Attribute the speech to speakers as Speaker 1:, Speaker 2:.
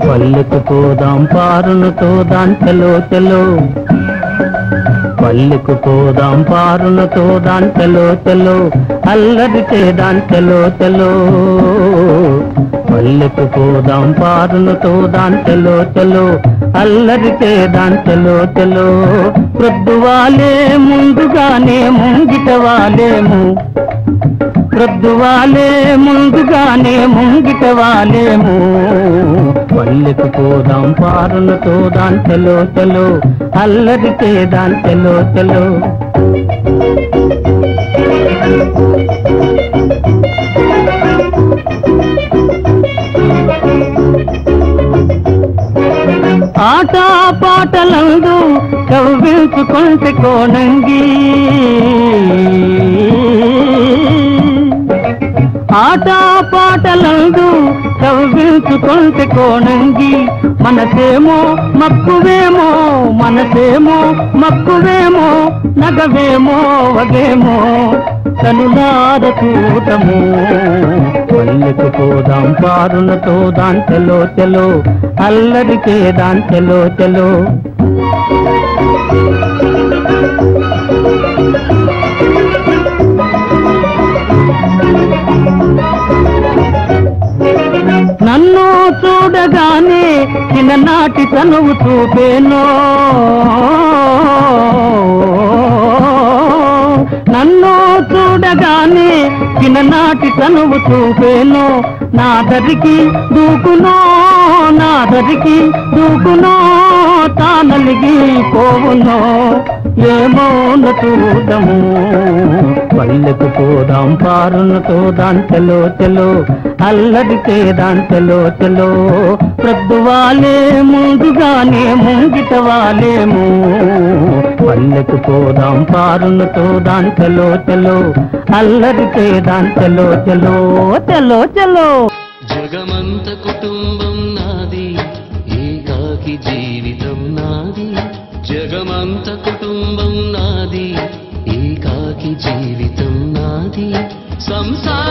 Speaker 1: పల్లెకు పోదాం పారును తోదాం చలో చలో, పల్లెకు పోదాం పారును తోదాం చలో చలో, అల్లరి చేదాం చలో చలో. పల్లెకు పోదాం పారును తోదాం చలో చలో, అల్లరి చేదాం చలో చలో. ప్రొద్దువాలే ముందుగానే ముంగిట వాలేము, ప్రొద్దువాలే ముందుగానే ముంగిట వాలేము. పల్లెకు పోదాం పారును తోదాం చలో చలో, అల్లరి చేదాం చలో చలో. ఆట పాటలందు కవ్వించుకుంటే కోనంగి, ఆట పాటలందు కవ్వించుకుంటే కోనంగి. మనసేమో మక్కువేమో, మనసేమో మక్కువేమో, నగవేమో వగేమో కనులార చూడము. పల్లెకు పోదాం పారును తోదాం చలో చలో, అల్లరి చేదాం చలో చలో. నన్ను చూడగానే చిన్ననాటి తనువు చూపేనో, నన్ను చూడగానే చిన్ననాటి తనువు చూపేనో. నా దరికి దూకునో, నా దరికి దూకునో, తానలిగి పోవునో ఏమో చూడము. పల్లెకు పోదాం పారును తోదాం చలో చలో, అల్లరి చేదాం చలో చలో. ప్రొద్దువాలే ముందుగానే ముంగిట వాలేము. పల్లెకు పోదాం పారును తోదాం చలో చలో, అల్లరి చేదాం చలో చలో చలో చలో.
Speaker 2: జగమంత కుటుంబం నాది, ఏకాకి జీవితం నాది. జగమంత కుటుంబం నాది, ఏకాకి జీవితం నాది. సంసార